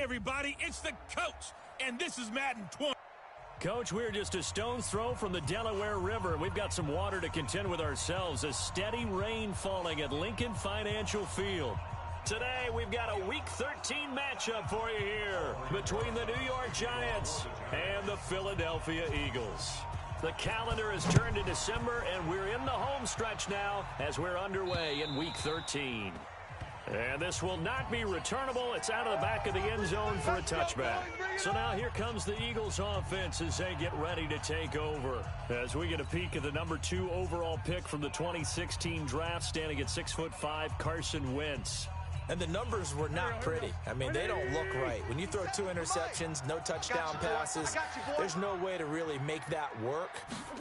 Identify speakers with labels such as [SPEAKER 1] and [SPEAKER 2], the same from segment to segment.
[SPEAKER 1] Hey, everybody, it's the coach, and this is Madden 20.
[SPEAKER 2] Coach, we're just a stone's throw from the Delaware River. We've got some water to contend with ourselves. A steady rain falling at Lincoln Financial Field. Today, we've got a Week 13 matchup for you here between the New York Giants and the Philadelphia Eagles. The calendar has turned to December, and we're in the home stretch now as we're underway in Week 13. And this will not be returnable. It's out of the back of the end zone for a touchback. So now here comes the Eagles offense as they get ready to take over. As we get a peek at the number 2 overall pick from the 2016 draft, standing at 6'5", Carson Wentz.
[SPEAKER 3] And the numbers were not pretty. I mean, they don't look right. When you throw 2 interceptions, no touchdown passes, there's no way to really make that work.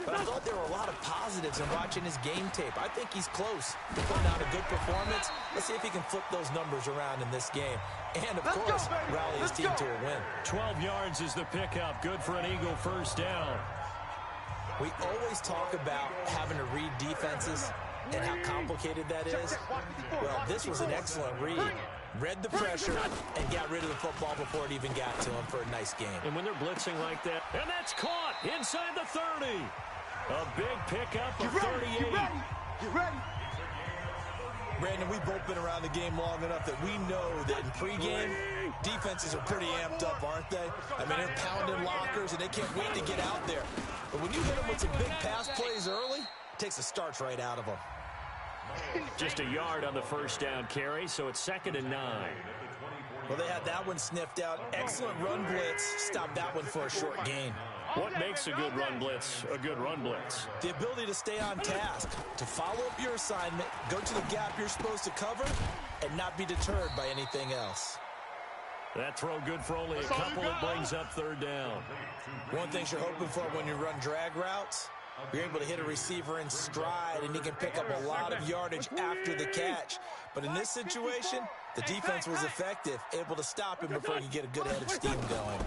[SPEAKER 3] But I thought there were a lot of positives in watching his game tape. I think he's close to putting out a good performance. Let's see if he can flip those numbers around in this game. And, of course, rally his team to a win.
[SPEAKER 2] 12 yards is the pickup. Good for an Eagle first down.
[SPEAKER 3] We always talk about having to read defenses and how complicated that is. Well, this was an excellent read. Read the pressure and got rid of the football before it even got to him for a nice game.
[SPEAKER 2] And when they're blitzing like that, and that's caught inside the 30. A big pickup of 38.
[SPEAKER 4] Get ready.
[SPEAKER 3] Brandon, we've both been around the game long enough that we know that in pregame, defenses are pretty amped up, aren't they? I mean, they're pounding lockers, and they can't wait to get out there. But when you hit them with some big pass plays early, it takes the starch right out of them.
[SPEAKER 2] Just a yard on the first down carry, so it's 2nd and 9.
[SPEAKER 3] Well, they had that one sniffed out. Excellent run blitz. Stopped that one for a short gain.
[SPEAKER 2] What makes a good run blitz a good run blitz?
[SPEAKER 3] The ability to stay on task, to follow up your assignment, go to the gap you're supposed to cover, and not be deterred by anything else.
[SPEAKER 2] That throw good for only a couple. It brings up 3rd down.
[SPEAKER 3] One thing you're hoping for when you run drag routes, you're able to hit a receiver in stride, and he can pick up a lot of yardage after the catch. But in this situation, the defense was effective, able to stop him before he could get a good head of steam going.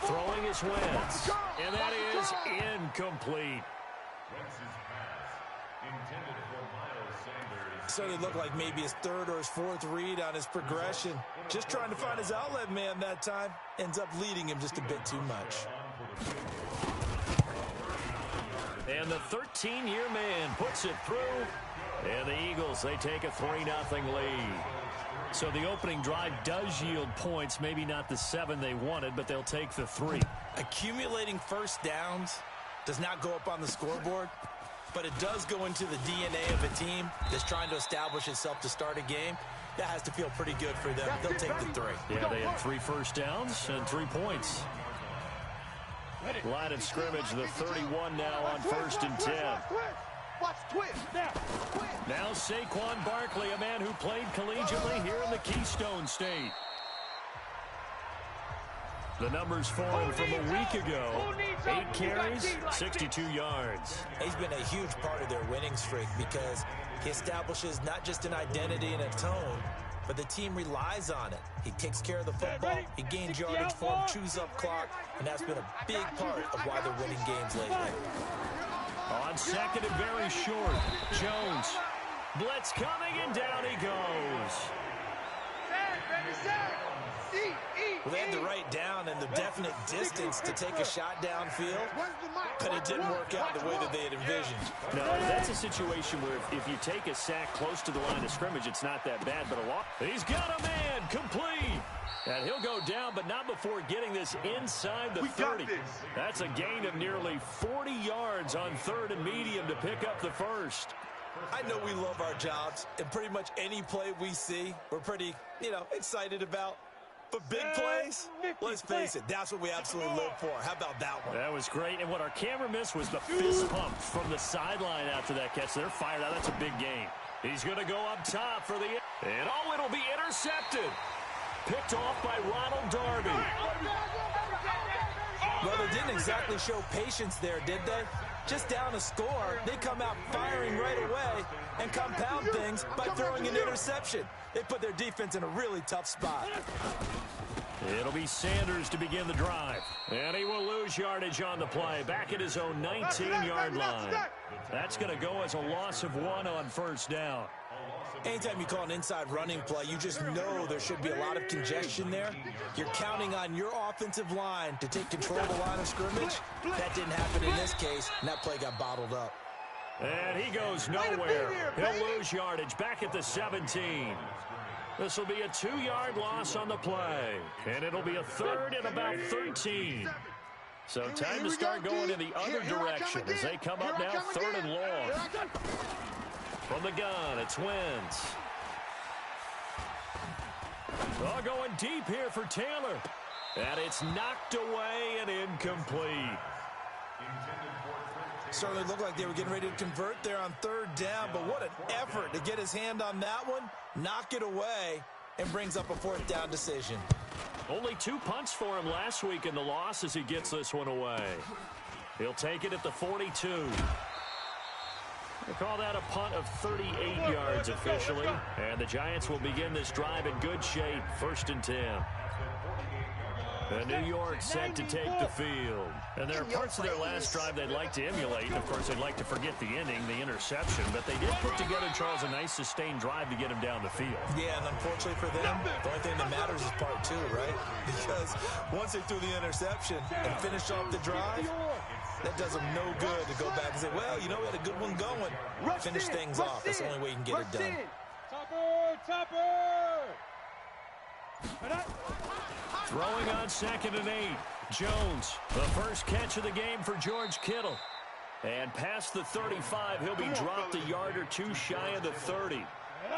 [SPEAKER 2] Throwing is Wentz, and that is incomplete.
[SPEAKER 3] Certainly looked like maybe his 3rd or his 4th read on his progression. Just trying to find his outlet man that time. Ends up leading him just a bit too much.
[SPEAKER 2] And the 13-year man puts it through. And the Eagles, they take a 3-0 lead. So the opening drive does yield points. Maybe not the 7 they wanted, but they'll take the 3.
[SPEAKER 3] Accumulating first downs does not go up on the scoreboard, but it does go into the DNA of a team that's trying to establish itself to start a game. That has to feel pretty good for them. They'll take the 3.
[SPEAKER 2] Yeah, they had 3 first downs and 3 points. Line of scrimmage, the 31 now on 1st and 10.
[SPEAKER 4] Watch twist.
[SPEAKER 2] Now Saquon Barkley, a man who played collegiately here in the Keystone State. The numbers for him from a week ago. 8 carries, 62 yards.
[SPEAKER 3] He's been a huge part of their winning streak because he establishes not just an identity and a tone, but the team relies on it. He takes care of the football, he gains yardage for him, chews up clock, and that's been a big part of why they're winning games lately.
[SPEAKER 2] On 2nd and very short, Jones. Blitz coming, and down he goes.
[SPEAKER 3] Well, they had the right down and the definite distance to take a shot downfield, but it didn't work out the way that they had envisioned.
[SPEAKER 2] No, that's a situation where if you take a sack close to the line of scrimmage, it's not that bad, but a lot. He's got a man, complete. And he'll go down, but not before getting this inside the 30. That's a gain of nearly 40 yards on 3rd and medium to pick up the 1st.
[SPEAKER 3] I know we love our jobs, and pretty much any play we see, we're pretty, excited about. But big plays, let's face it, that's what we absolutely live for. How about that one?
[SPEAKER 2] That was great, and what our camera missed was the fist pump from the sideline after that catch. They're fired out. That's a big game. He's going to go up top for the... And it'll be intercepted. Picked off by Ronald Darby.
[SPEAKER 3] Well, they didn't exactly show patience there, did they? Just down a score, they come out firing right away and compound things by throwing an interception. They put their defense in a really tough spot.
[SPEAKER 2] It'll be Sanders to begin the drive. And he will lose yardage on the play. Back at his own 19-yard line. That's going to go as a loss of 1 on 1st down.
[SPEAKER 3] Anytime you call an inside running play, you just know there should be a lot of congestion there. You're counting on your offensive line to take control of the line of scrimmage. That didn't happen in this case, and that play got bottled up.
[SPEAKER 2] And he goes nowhere. He'll lose yardage back at the 17. This will be a 2-yard loss on the play. And it'll be a third and about 13. So time to start going in the other direction as they come up now, 3rd and long. From the gun, it's Wentz. Oh, going deep here for Taylor. And it's knocked away and incomplete.
[SPEAKER 3] Certainly looked like they were getting ready to convert there on 3rd down, but what an effort to get his hand on that one, knock it away, and brings up a 4th down decision.
[SPEAKER 2] Only 2 punts for him last week in the loss as he gets this one away. He'll take it at the 42. They call that a punt of 38 yards officially. And the Giants will begin this drive in good shape. 1st and 10. And New York set to take the field. And there are parts of their last drive they'd like to emulate. Of course, they'd like to forget the inning, the interception. But they did put together, Charles, a nice sustained drive to get him down the field.
[SPEAKER 3] Yeah, and unfortunately for them, the only thing that matters is part 2, right? Because once they threw the interception and finished off the drive, that does them no good to go back and say, well, you know, we had a good one going. Finish things off. That's the only way you can get it done.
[SPEAKER 2] Throwing on 2nd and 8. Jones, the first catch of the game for George Kittle. And past the 35, he'll be dropped a yard or 2 shy of the 30.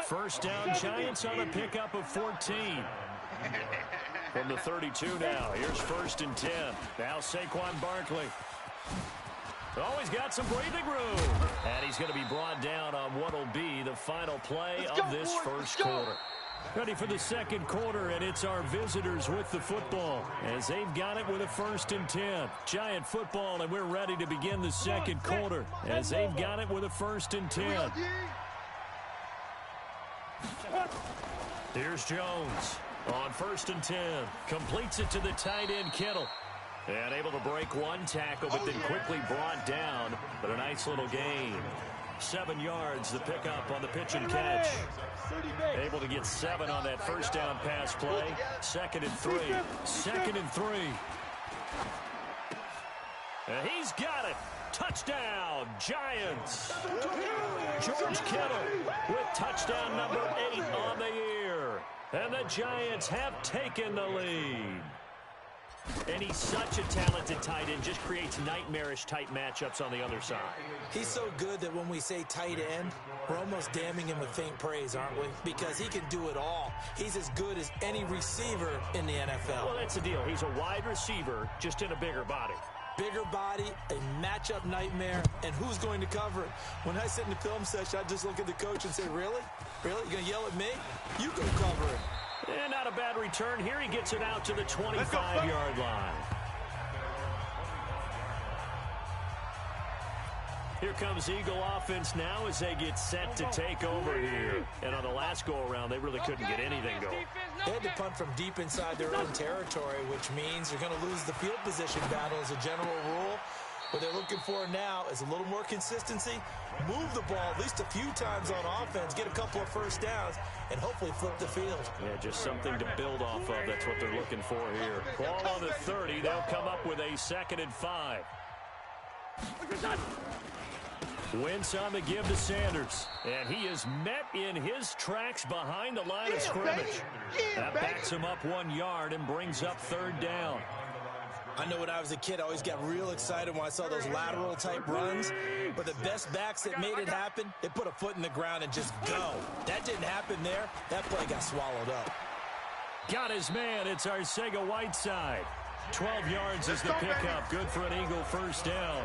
[SPEAKER 2] 1st down, Giants on a pickup of 14. From the 32 now, here's 1st and 10. Now Saquon Barkley. Oh, he's got some breathing room. And he's going to be brought down on what will be the final play of this first quarter. Ready for the 2nd quarter, and it's our visitors with the football as they've got it with a 1st and 10. Giant football, and we're ready to begin the 2nd quarter as they've got it with a 1st and 10. Here's Jones on 1st and 10. Completes it to the tight end, Kittle. And able to break one tackle, but then quickly brought down. But a nice little gain. 7 yards, the pickup on the pitch and catch. Able to get 7 on that 1st down pass play. 2nd and 3. 2nd and 3. And he's got it. Touchdown, Giants. George Kittle with touchdown number 8 on the year. And the Giants have taken the lead. And he's such a talented tight end, just creates nightmarish tight matchups on the other side.
[SPEAKER 3] He's so good that when we say tight end, we're almost damning him with faint praise, aren't we? Because he can do it all. He's as good as any receiver in the NFL.
[SPEAKER 2] Well, that's the deal. He's a wide receiver, just in a bigger body.
[SPEAKER 3] Bigger body, a matchup nightmare, and who's going to cover it? When I sit in the film session, I just look at the coach and say, really? Really? You're going to yell at me? You go cover it.
[SPEAKER 2] And not a bad return here. He gets it out to the 25-yard line. Here comes Eagle offense now as they get set to take over here. And on the last go-around, they really couldn't get anything going.
[SPEAKER 3] They had to punt from deep inside their own territory, which means you're going to lose the field position battle as a general rule. What they're looking for now is a little more consistency, move the ball at least a few times on offense, get a couple of 1st downs, and hopefully flip the field. Yeah, just something to build off of. That's what they're looking for here. Ball on the 30. They'll come up with a 2nd and 5. Wentz on the give to Sanders. And he is met in his tracks behind the line of scrimmage. That backs him up 1 yard and brings up 3rd down. I know when I was a kid, I always got real excited when I saw those lateral type runs. But the best backs that made it happen, they put a foot in the ground and just go. That didn't happen there. That play got swallowed up. Got his man. It's Arcega-Whiteside. 12 yards is the pickup. Good for an Eagle 1st down.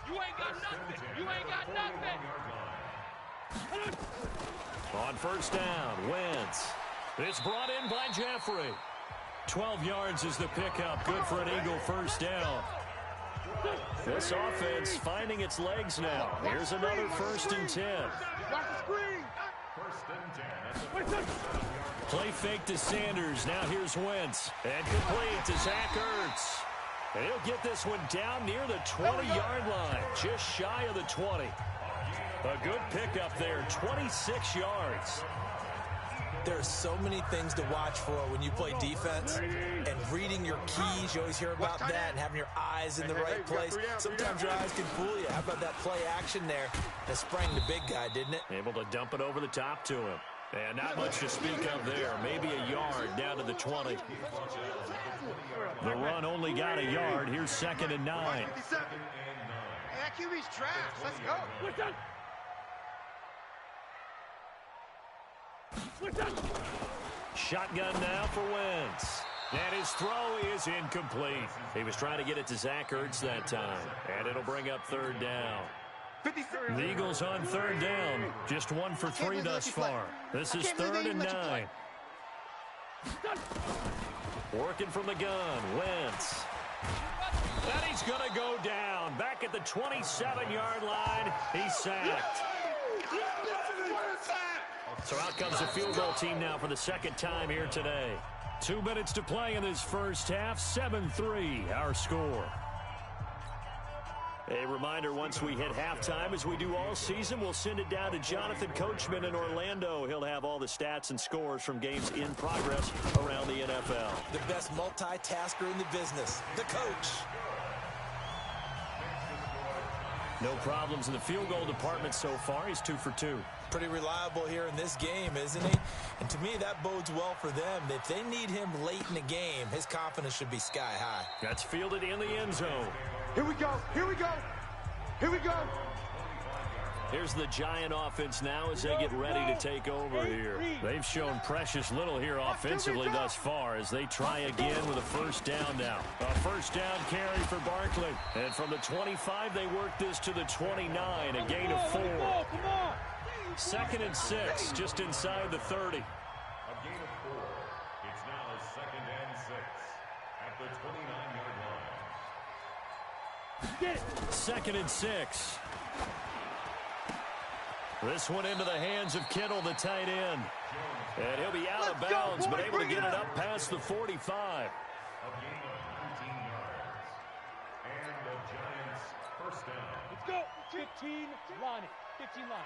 [SPEAKER 1] You ain't got nothing. You ain't got nothing.
[SPEAKER 2] On 1st down, Wentz. It's brought in by Jeffrey. 12 yards is the pickup. Good for an Eagle 1st down. This offense finding its legs now. Here's another 1st and 10. Play fake to Sanders. Now here's Wentz. And complete to Zach Ertz. And he'll get this one down near the 20-yard line, just shy of the 20. A good pickup there, 26 yards.
[SPEAKER 3] There are so many things to watch for when you play defense, and reading your keys, you always hear about that, and having your eyes in the right place. Sometimes your eyes can fool you. How about that play action there? That sprang the big guy, didn't it?
[SPEAKER 2] Able to dump it over the top to him. And not much to speak of there. Maybe a yard down to the 20. The run only got a yard. Here's 2nd and 9.
[SPEAKER 4] Hey, that QB's trash. Let's go.
[SPEAKER 2] Shotgun now for Wentz. And his throw is incomplete. He was trying to get it to Zach Ertz that time. And it'll bring up 3rd down. The Eagles on 3rd down. Just 1 for 3 thus far. This is 3rd and 9. Working from the gun, Wentz. And he's going to go down. Back at the 27-yard line. He's sacked. So out comes the field goal team now for the 2nd time here today. 2 minutes to play in this first half. 7-3 our score. A reminder, once we hit halftime, as we do all season, we'll send it down to Jonathan Coachman in Orlando. He'll have all the stats and scores from games in progress around the NFL.
[SPEAKER 3] The best multitasker in the business, the coach.
[SPEAKER 2] No problems in the field goal department so far. He's 2 for 2.
[SPEAKER 3] Pretty reliable here in this game, isn't he? And to me, that bodes well for them. If they need him late in the game, his confidence should be sky high.
[SPEAKER 2] That's fielded in the end zone.
[SPEAKER 4] Here we go. Here we go. Here we go.
[SPEAKER 2] Here's the Giant offense now as they get ready to take over here. They've shown precious little here offensively thus far as they try again with a 1st down now. A 1st down carry for Barkley. And from the 25, they work this to the 29, a gain of 4. 2nd and 6, just inside the 30.
[SPEAKER 5] A gain of 4. It's now 2nd and 6 at the 29-yard line.
[SPEAKER 2] Get it. 2nd and 6. This one into the hands of Kittle, the tight end. And he'll be out of bounds, but able to get it up past the 45.
[SPEAKER 5] A gain of 19 yards. And the Giants' 1st down.
[SPEAKER 6] Let's go. 15 line it. 15 line.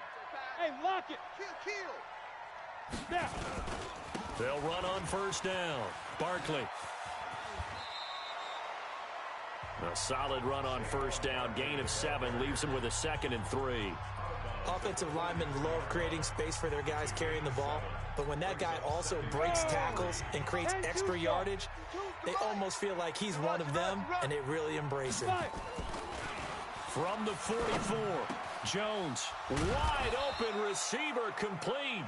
[SPEAKER 6] Hey, lock it.
[SPEAKER 4] Kill.
[SPEAKER 6] Now.
[SPEAKER 2] They'll run on 1st down. Barkley. A solid run on 1st down. Gain of 7 leaves them with a 2nd and 3.
[SPEAKER 3] Offensive linemen love creating space for their guys carrying the ball, but when that guy also breaks tackles and creates extra yardage, they almost feel like he's one of them, and they really embrace him.
[SPEAKER 2] From the 44, Jones, wide open receiver, complete.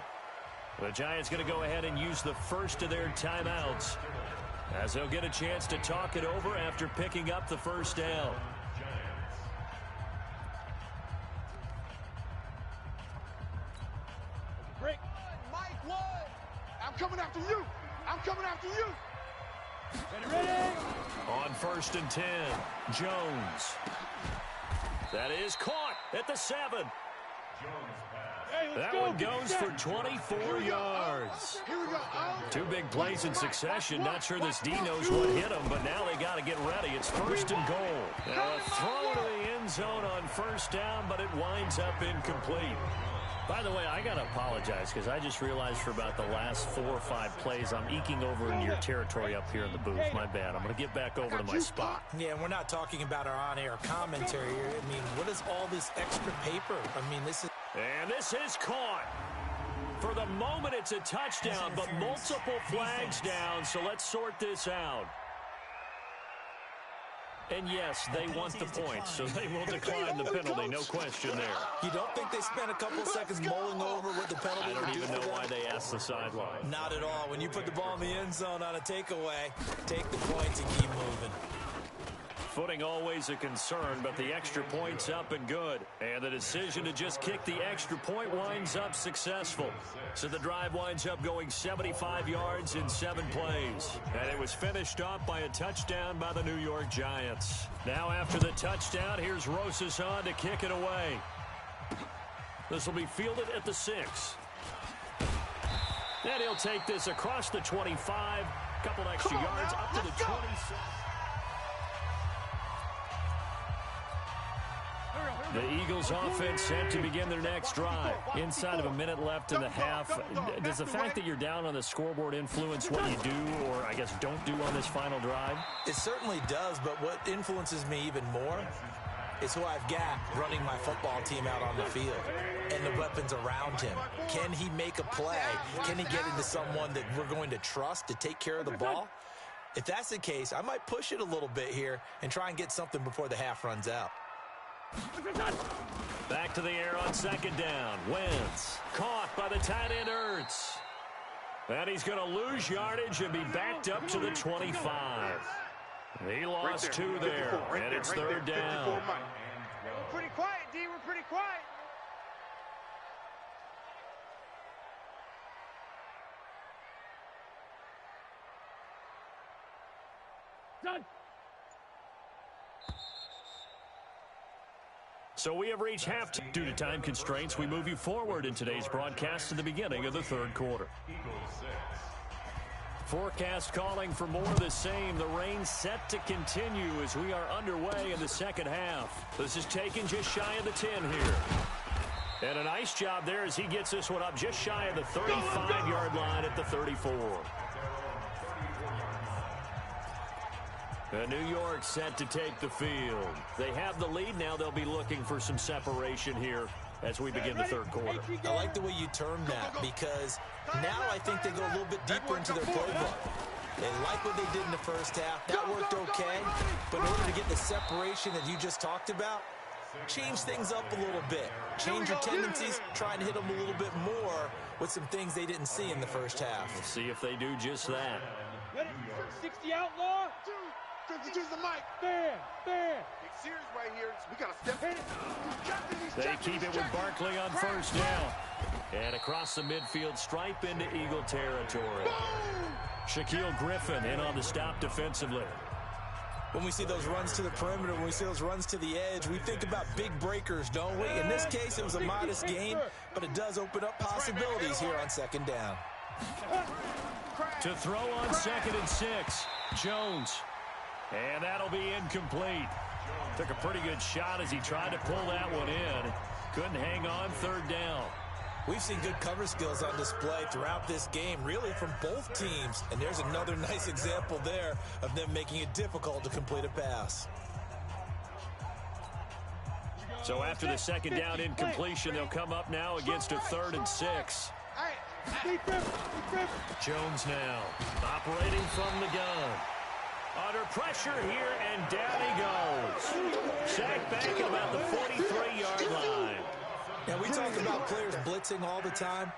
[SPEAKER 2] The Giants going to go ahead and use the first of their timeouts as they'll get a chance to talk it over after picking up the 1st down.
[SPEAKER 6] Break.
[SPEAKER 4] Mike Wood. I'm coming after you. I'm coming after you.
[SPEAKER 6] Ready.
[SPEAKER 2] On 1st and 10, Jones. That is caught at the 7. That one goes for 24 yards.
[SPEAKER 4] Here we go.
[SPEAKER 2] 2 big plays in succession. Not sure this D knows what hit him, but now they got to get ready. It's 1st and goal. Now a throw to the end zone on 1st down, but it winds up incomplete. By the way, I got to apologize because I just realized for about the last 4 or 5 plays, I'm eking over into your territory up here in the booth. My bad. I'm going to get back over to my spot.
[SPEAKER 3] Yeah, and we're not talking about our on-air commentary here. I mean, what is all this extra paper? I mean, this is...
[SPEAKER 2] And this is caught. For the moment, it's a touchdown, but multiple flags down, so let's sort this out. And yes, they want the points, so they will decline the penalty, no question there.
[SPEAKER 3] You don't think they spent a couple seconds mulling over what the penalty
[SPEAKER 2] I don't
[SPEAKER 3] would do
[SPEAKER 2] even know
[SPEAKER 3] for them?
[SPEAKER 2] why they asked the sideline.
[SPEAKER 3] Not at all. When you put the ball in the end zone on a takeaway, take the points and keep moving.
[SPEAKER 2] Footing always a concern, but the extra point's up and good. And the decision to just kick the extra point winds up successful. So the drive winds up going 75 yards in 7 plays. And it was finished off by a touchdown by the New York Giants. Now after the touchdown, here's Rosas to kick it away. This will be fielded at the 6. And he'll take this across the 25. Couple extra yards up to the 26. The Eagles offense set to begin their next drive. Inside of a minute left in the half. Does the fact that you're down on the scoreboard influence what you do, or I guess don't do on this final drive?
[SPEAKER 3] It certainly does, but what influences me even more is who I've got running my football team out on the field and the weapons around him. Can he make a play? Can he get into someone that we're going to trust to take care of the ball? If that's the case, I might push it a little bit here and try and get something before the half runs out.
[SPEAKER 2] Back to the air on second down. Wentz caught by the tight end Ertz. And he's going to lose yardage and be backed up to the 25. He lost 2 there, and it's third down.
[SPEAKER 4] We're pretty quiet, D. We're pretty quiet.
[SPEAKER 6] Done.
[SPEAKER 2] So we have reached halftime. Due to time constraints, we move you forward in today's broadcast to the beginning of the third quarter. Forecast calling for more of the same. The rain set to continue as we are underway in the second half. This is taken just shy of the 10 here. And a nice job there as he gets this one up just shy of the 35-yard line at the 34. And New York set to take the field. They have the lead now. They'll be looking for some separation here as we begin the third quarter.
[SPEAKER 3] I like the way you termed that because now I think they go a little bit deeper into their playbook. They like what they did in the first half. That worked okay. But in order to get the separation that you just talked about, change things up a little bit. Change your tendencies, try and hit them a little bit more with some things they didn't see in the first half.
[SPEAKER 2] We'll see if they do just that.
[SPEAKER 6] Ready? 60 outlaw.
[SPEAKER 4] 52's the mic.
[SPEAKER 6] There.
[SPEAKER 4] Big series right here. We got to step in.
[SPEAKER 2] They keep it with Barkley on first down. And across the midfield stripe into Eagle territory. Shaquille Griffin in on the stop defensively.
[SPEAKER 3] When we see those runs to the perimeter, when we see those runs to the edge, we think about big breakers, don't we? In this case, it was a modest gain, but it does open up possibilities here on second down.
[SPEAKER 2] To throw on 2nd and 6, Jones. And that'll be incomplete. Took a pretty good shot as he tried to pull that one in. Couldn't hang on, third down.
[SPEAKER 3] We've seen good cover skills on display throughout this game, really from both teams. And there's another nice example there of them making it difficult to complete a pass.
[SPEAKER 2] So after the second down incompletion, they'll come up now against a 3rd and 6. Jones now operating from the gun. Under pressure here, and down he goes. Sacked back at about the 43-yard line.
[SPEAKER 3] Now, we talk about players blitzing all the time.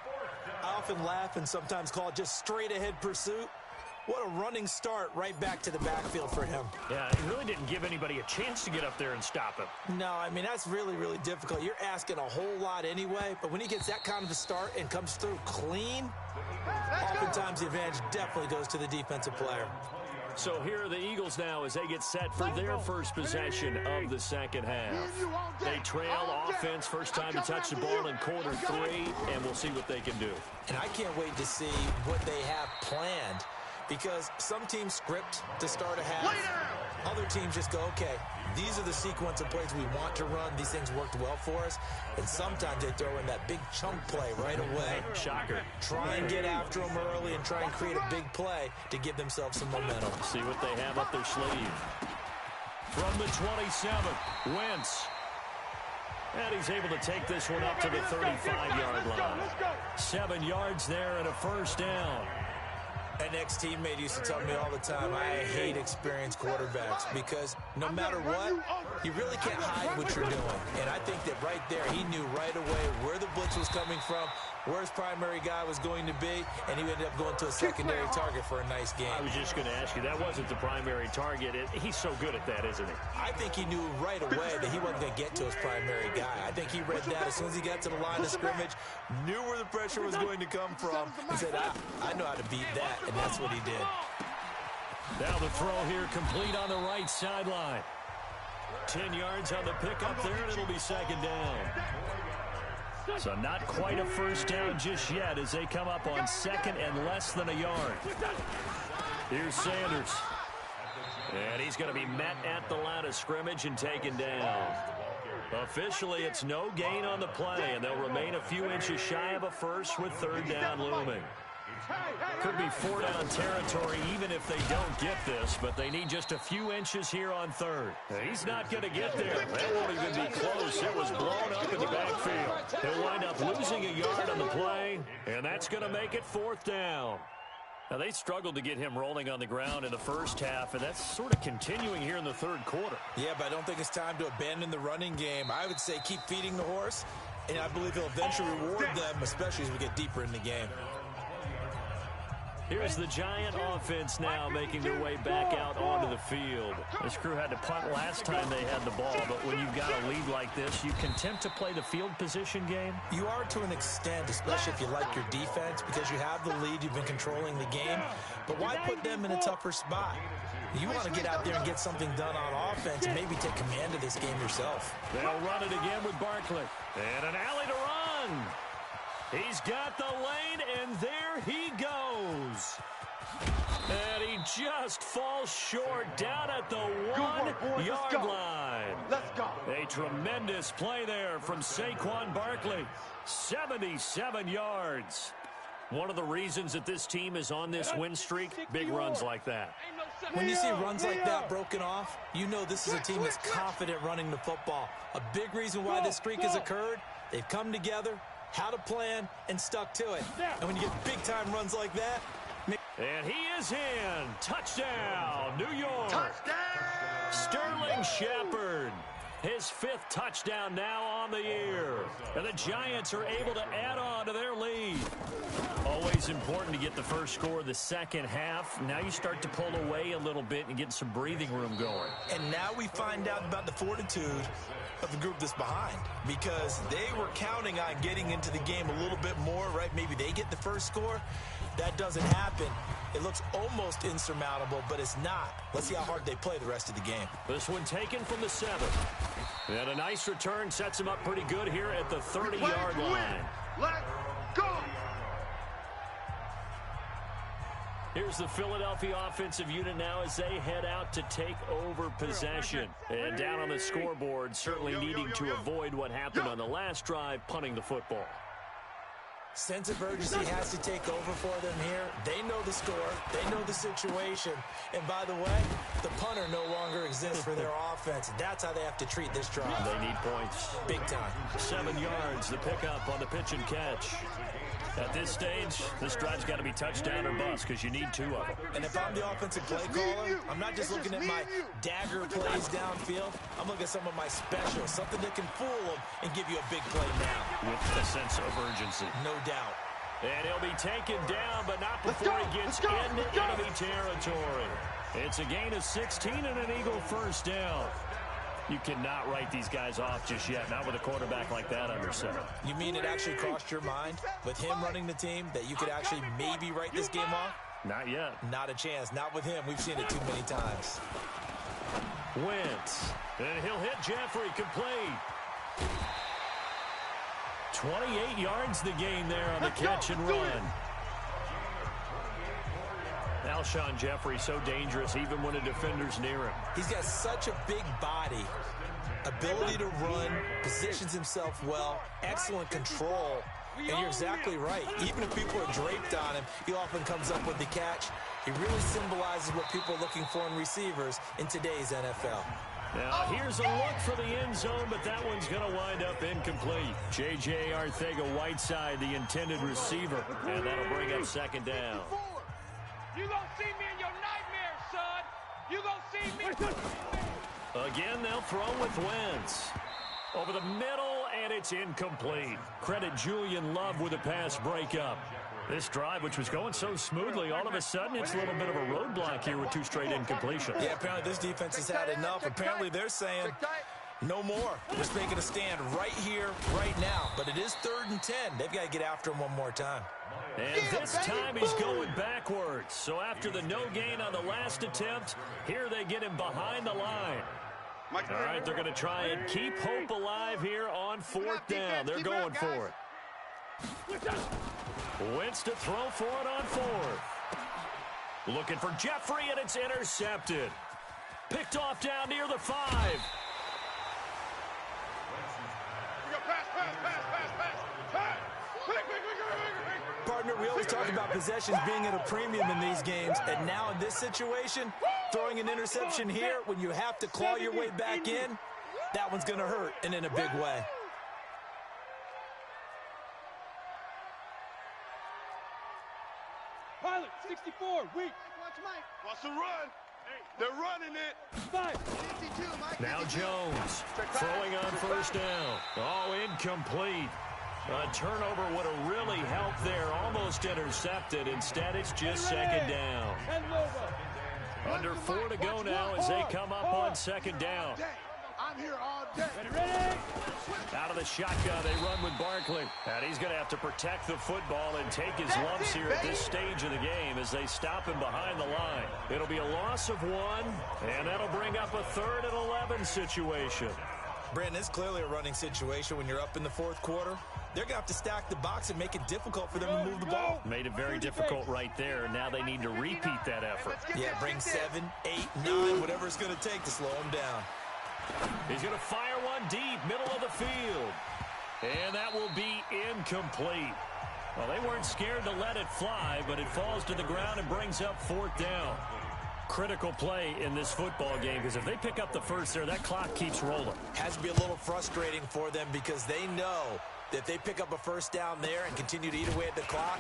[SPEAKER 3] I often laugh and sometimes call it just straight-ahead pursuit. What a running start right back to the backfield for him.
[SPEAKER 2] Yeah, he really didn't give anybody a chance to get up there and stop him.
[SPEAKER 3] No, I mean, that's really, really difficult. You're asking a whole lot anyway, but when he gets that kind of a start and comes through clean, oftentimes the advantage definitely goes to the defensive player.
[SPEAKER 2] So here are the Eagles now as they get set for their first possession of the second half. They trail offense, first time to touch the ball in quarter 3, and we'll see what they can do.
[SPEAKER 3] And I can't wait to see what they have planned because some teams script to start a half. Other teams just go, okay, these are the sequence of plays we want to run. These things worked well for us. And sometimes they throw in that big chunk play right away.
[SPEAKER 2] Shocker.
[SPEAKER 3] Try and get after them early and try and create a big play to give themselves some momentum.
[SPEAKER 2] See what they have up their sleeve. From the 27, Wentz. And he's able to take this one up to the 35-yard line. 7 yards there and a first down.
[SPEAKER 3] An ex-teammate used to tell me all the time, I hate experienced quarterbacks because no matter what, you really can't hide what you're doing. And I think that right there, he knew right away where the blitz was coming from, where his primary guy was going to be, and he ended up going to a secondary target for a nice game.
[SPEAKER 2] I was just going to ask you, that wasn't the primary target. He's so good at that, isn't he?
[SPEAKER 3] I think he knew right away that he wasn't going to get to his primary guy. I think he read that as soon as he got to the line of scrimmage, knew where the pressure was going to come from, and said, I know how to beat that, and that's what he did.
[SPEAKER 2] Now the throw here complete on the right sideline. 10 yards on the pickup there, and it'll be second down. So not quite a first down just yet as they come up on second and less than a yard. Here's Sanders. And he's going to be met at the line of scrimmage and taken down. Officially, it's no gain on the play, and they'll remain a few inches shy of a first with third down looming. Could be four down territory even if they don't get this, but they need just a few inches here on third. He's not going to get there. That won't even be close. It was blown up in the backfield. He'll wind up losing a yard on the play, and that's going to make it fourth down. Now, they struggled to get him rolling on the ground in the first half, and that's sort of continuing here in the third quarter.
[SPEAKER 3] Yeah, but I don't think it's time to abandon the running game. I would say keep feeding the horse, and I believe he'll eventually reward them, especially as we get deeper in the game.
[SPEAKER 2] Here's the Giant offense now making their way back out onto the field. This crew had to punt last time they had the ball, but when you've got a lead like this, you can tempt to play the field position game.
[SPEAKER 3] You are to an extent, especially if you like your defense, because you have the lead, you've been controlling the game. But why put them in a tougher spot? You want to get out there and get something done on offense and maybe take command of this game yourself.
[SPEAKER 2] They'll run it again with Barkley. And an alley to run. He's got the lane, and there he goes. And he just falls short down at the 1-yard line.
[SPEAKER 4] Let's go.
[SPEAKER 2] A tremendous play there from Saquon Barkley. 77 yards. One of the reasons that this team is on this win streak, big runs like that.
[SPEAKER 3] When you see runs like that broken off, you know this is a team that's confident running the football. A big reason why this streak has occurred, they've come together, had a plan, and stuck to it. And when you get big-time runs like that...
[SPEAKER 2] And he is in. Touchdown, New York.
[SPEAKER 4] Touchdown!
[SPEAKER 2] Sterling Shepard. His fifth touchdown now on the year. And the Giants are able to add on to their lead. Always important to get the first score of the second half. Now you start to pull away a little bit and get some breathing room going.
[SPEAKER 3] And now we find out about the fortitude of the group that's behind, because they were counting on getting into the game a little bit more, right? Maybe they get the first score. That doesn't happen. It looks almost insurmountable, but it's not. Let's see how hard they play the rest of the game.
[SPEAKER 2] This one taken from the 7. And a nice return sets him up pretty good here at the 30-yard line.
[SPEAKER 4] Let's go!
[SPEAKER 2] Here's the Philadelphia offensive unit now as they head out to take over possession. And down on the scoreboard, certainly needing to avoid what happened on the last drive, punting the football.
[SPEAKER 3] Sense of urgency has to take over for them here. They know the score. They know the situation. And by the way, the punter no longer exists for their offense. That's how they have to treat this drive.
[SPEAKER 2] They need points.
[SPEAKER 3] Big time.
[SPEAKER 2] 7 yards, the pickup on the pitch and catch. At this stage, this drive's got to be touchdown or bust because you need 2 of them.
[SPEAKER 3] And if I'm the offensive play caller, I'm not just looking at my dagger plays downfield. I'm looking at some of my specials, something that can fool them and give you a big play now.
[SPEAKER 2] With a sense of urgency.
[SPEAKER 3] No doubt.
[SPEAKER 2] And he'll be taken down, but not before he gets into enemy territory. It's a gain of 16 and an Eagle first down. You cannot write these guys off just yet, not with a quarterback like that under center.
[SPEAKER 3] You mean it actually crossed your mind with him running the team that you could actually maybe write this game off?
[SPEAKER 2] Not yet.
[SPEAKER 3] Not a chance. Not with him. We've seen it too many times.
[SPEAKER 2] Wentz. And he'll hit Jeffrey complete. 28 yards the gain there on the catch and run. Alshon Jeffrey so dangerous even when a defender's near him.
[SPEAKER 3] He's got such a big body, ability to run, positions himself well, excellent control. And you're exactly right. Even if people are draped on him, he often comes up with the catch. He really symbolizes what people are looking for in receivers in today's NFL.
[SPEAKER 2] Now, here's a look for the end zone, but that one's going to wind up incomplete. J.J. Arcega-Whiteside, the intended receiver, and that'll bring up second down.
[SPEAKER 6] You gonna see me in your nightmares, son. You gonna see me.
[SPEAKER 2] Again, they'll throw with Wentz. Over the middle, and it's incomplete. Credit Julian Love with a pass breakup. This drive, which was going so smoothly, all of a sudden it's a little bit of a roadblock here with 2 straight incompletions.
[SPEAKER 3] Yeah, apparently this defense has had enough. Apparently they're saying no more. Just making a stand right here, right now. But it is 3rd and 10. They've got to get after him one more time.
[SPEAKER 2] And this time he's going backwards. So after the no gain on the last attempt, here they get him behind the line. All right, they're going to try and keep hope alive here on 4th down. They're going for it. Wentz to throw for it on 4th. Looking for Jeffrey, and it's intercepted. Picked off down near the 5.
[SPEAKER 3] always talk about possessions being at a premium in these games, and now in this situation, throwing an interception here when you have to claw your way back in, that one's going to hurt, and in a big way.
[SPEAKER 6] Pilot, 64, weak.
[SPEAKER 4] Watch Mike.
[SPEAKER 1] What's the run? They're running it.
[SPEAKER 6] 5.
[SPEAKER 4] 52, Mike.
[SPEAKER 2] Now
[SPEAKER 4] 52.
[SPEAKER 2] Jones throwing on first down. Oh, incomplete. A turnover would have really helped there. Almost intercepted. Instead, it's just second down. Under 4 to go now as they come up on second down.
[SPEAKER 4] I'm here all day.
[SPEAKER 6] Ready?
[SPEAKER 2] Out of the shotgun, they run with Barkley. And he's going to have to protect the football and take his lumps here at this stage of the game as they stop him behind the line. It'll be a loss of 1, and that'll bring up a 3rd and 11 situation.
[SPEAKER 3] Brandon, it's clearly a running situation when you're up in the 4th quarter. They're going to have to stack the box and make it difficult for them to move the ball.
[SPEAKER 2] Made it very difficult right there. Now they need to repeat that effort.
[SPEAKER 3] Yeah, bring 7, 8, 9, whatever it's going to take to slow them down.
[SPEAKER 2] He's going to fire one deep, middle of the field. And that will be incomplete. Well, they weren't scared to let it fly, but it falls to the ground and brings up 4th down. Critical play in this football game, because if they pick up the first there, that clock keeps rolling.
[SPEAKER 3] Has to be a little frustrating for them because they know that if they pick up a first down there and continue to eat away at the clock,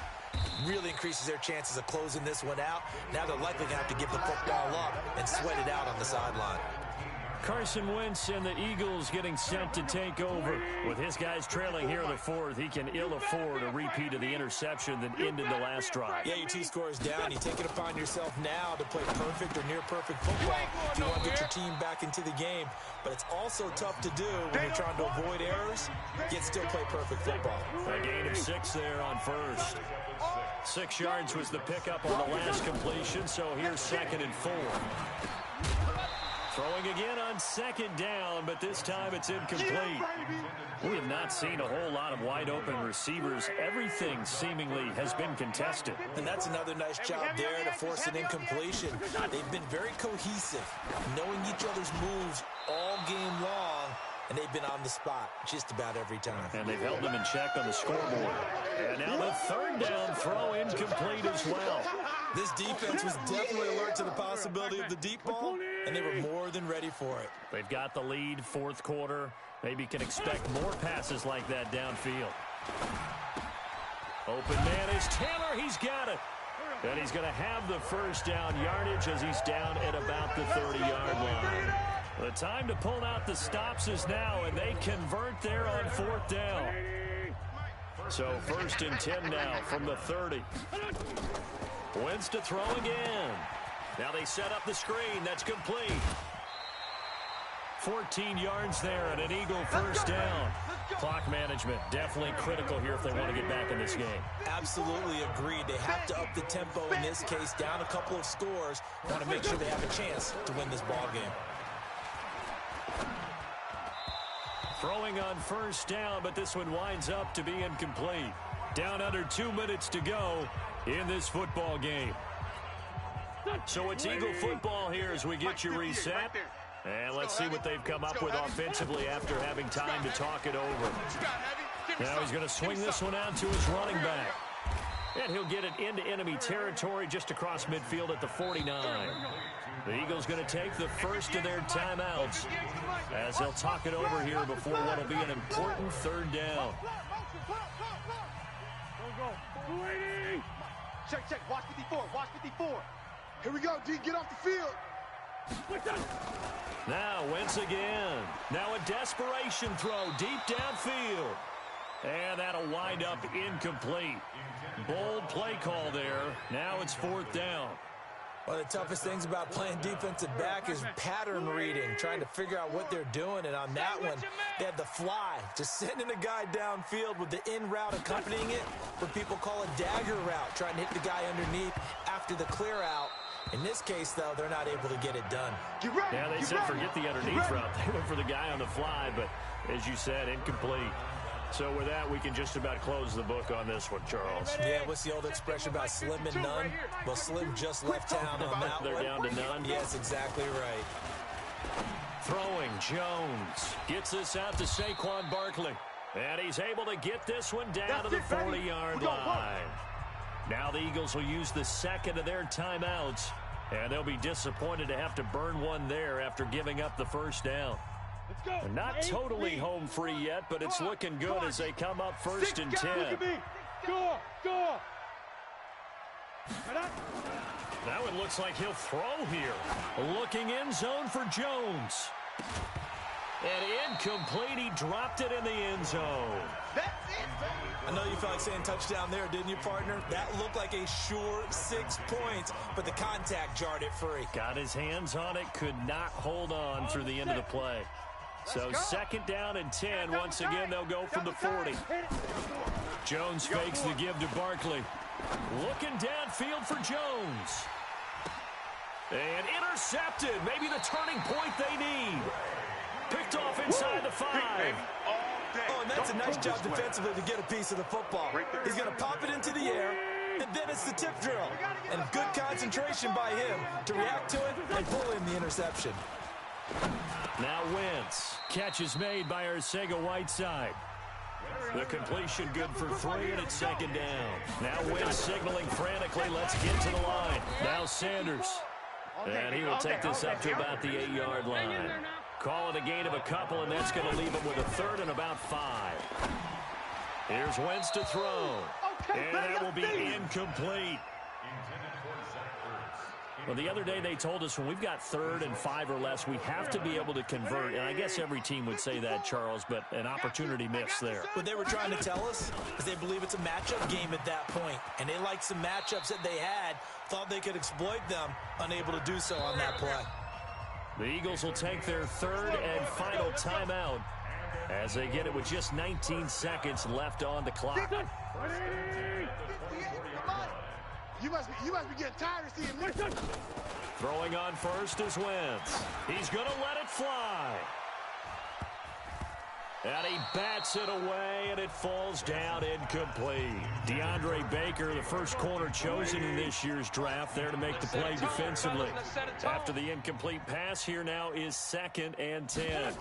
[SPEAKER 3] really increases their chances of closing this one out. Now they're likely going to have to give the football up and sweat it out on the sideline.
[SPEAKER 2] Carson Wentz and the Eagles getting set to take over. With his guys trailing here in the 4th, he can ill afford a repeat of the interception that ended the last drive.
[SPEAKER 3] Yeah, your 2 scores down. You take it upon yourself now to play perfect or near perfect football if you want to get your team back into the game. But it's also tough to do when you're trying to avoid errors, yet still play perfect football.
[SPEAKER 2] A gain of 6 there on first. 6 yards was the pickup on the last completion, so here's 2nd and 4. Throwing again on second down, but this time it's incomplete. We have not seen a whole lot of wide-open receivers. Everything seemingly has been contested.
[SPEAKER 3] And that's another nice job there to force an incompletion. They've been very cohesive, knowing each other's moves all game long, and they've been on the spot just about every time.
[SPEAKER 2] And they've held them in check on the scoreboard. And now the 3rd down throw incomplete as well.
[SPEAKER 3] This defense was definitely alert to the possibility of the deep ball, and they were more than ready for it.
[SPEAKER 2] They've got the lead, 4th quarter. Maybe can expect more passes like that downfield. Open man is Taylor. He's got it. And he's going to have the first down yardage as he's down at about the 30-yard line. The time to pull out the stops is now, and they convert there on 4th down. So 1st and 10 now from the 30. Wentz to throw again. Now they set up the screen. That's complete. 14 yards there and an Eagle first down. Clock management definitely critical here if they want to get back in this game.
[SPEAKER 3] Absolutely agreed. They have to up the tempo in this case, down a couple of scores. Want to make sure they have a chance to win this ball game.
[SPEAKER 2] Throwing on first down, but this one winds up to be incomplete. Down under 2 minutes to go in this football game. So it's Eagle football here as we get you reset. And let's see what they've come up with offensively after having time to talk it over. Now he's going to swing this one out to his running back. And he'll get it into enemy territory just across midfield at the 49. The Eagles going to take the first of their timeouts as they'll talk it over here before what will be an important 3rd down.
[SPEAKER 4] Check. Watch 54. Watch 54. Here we go, D. Get off the field.
[SPEAKER 2] Now Wentz again. Now a desperation throw deep downfield. And that'll wind up incomplete. Bold play call there. Now it's 4th down.
[SPEAKER 3] One of the toughest things about playing defensive back is pattern reading, trying to figure out what they're doing. And on that one, they had the fly, just sending a guy downfield with the in route accompanying it, what people call a dagger route, trying to hit the guy underneath after the clear out. In this case, though, they're not able to get it done.
[SPEAKER 2] Yeah, they said forget the underneath route. They went for the guy on the fly, but as you said, incomplete. So with that, we can just about close the book on this one, Charles.
[SPEAKER 3] Yeah, what's the old expression about slim and none? Well, Slim just left town on that one.
[SPEAKER 2] They're down to none?
[SPEAKER 3] Yes, exactly right.
[SPEAKER 2] Throwing, Jones gets this out to Saquon Barkley. And he's able to get this one down to the 40-yard line. Now the Eagles will use the second of their timeouts, and they'll be disappointed to have to burn one there after giving up the first down. They're not totally home free yet, but it's looking good as they come up 1st and 10. That one looks like he'll throw here. Looking end zone for Jones. And incomplete. He dropped it in the end zone.
[SPEAKER 4] That's it.
[SPEAKER 3] I know you felt like saying touchdown there, didn't you, partner? That looked like a sure 6 points, but the contact jarred it free.
[SPEAKER 2] Got his hands on it, could not hold on through the end of the play. So 2nd down and 10. Once again, they'll go from the 40. Jones fakes the give to Barkley. Looking downfield for Jones. And intercepted. Maybe the turning point they need. Picked off inside the 5.
[SPEAKER 3] Oh, and that's a nice job defensively to get a piece of the football. He's going to pop it into the air, and then it's the tip drill. And good concentration by him to react to it and pull in the interception.
[SPEAKER 2] Now Wentz. Catch is made by Arcega-Whiteside. The completion good for 3, and it's 2nd down. Now Wentz signaling frantically, let's get to the line. Now Sanders. And he will take this up to about the 8-yard line. Call it a gain of a couple, and that's going to leave him with a 3rd and about 5. Here's Wentz to throw. And that will be incomplete. Well, the other day they told us when we've got 3rd and 5 or less, we have to be able to convert. And I guess every team would say that, Charles, but an opportunity missed there.
[SPEAKER 3] What they were trying to tell us is they believe it's a matchup game at that point. And they liked some matchups that they had, thought they could exploit them, unable to do so on that play.
[SPEAKER 2] The Eagles will take their 3rd and final timeout as they get it with just 19 seconds left on the clock.
[SPEAKER 4] You must be getting tired of seeing me.
[SPEAKER 2] Throwing on first is Wentz. He's going to let it fly. And he bats it away, and it falls down incomplete. DeAndre Baker, the first corner chosen in this year's draft, there to make the play defensively. After the incomplete pass, here now is 2nd and 10.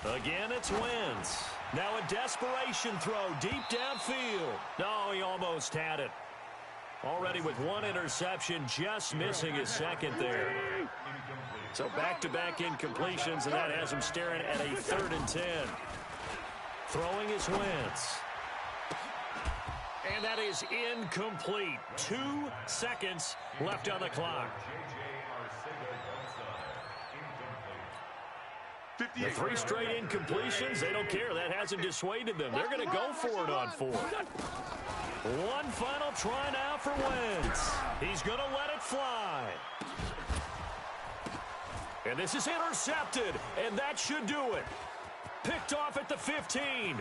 [SPEAKER 2] Again, it's Wentz. Now a desperation throw deep downfield. No, he almost had it. Already with 1 interception, just missing his 2nd there. So back-to-back incompletions, and that has him staring at a 3rd and 10. Throwing is Wentz. And that is incomplete. 2 seconds left on the clock. The 3 straight incompletions, they don't care. That hasn't dissuaded them. They're going to go for it on 4th. One final try now for Wentz. He's going to let it fly. And this is intercepted, and that should do it. Picked off at the 15.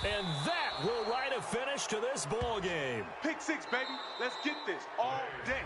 [SPEAKER 2] And that will write a finish to this ball game.
[SPEAKER 4] Pick 6, baby. Let's get this all day.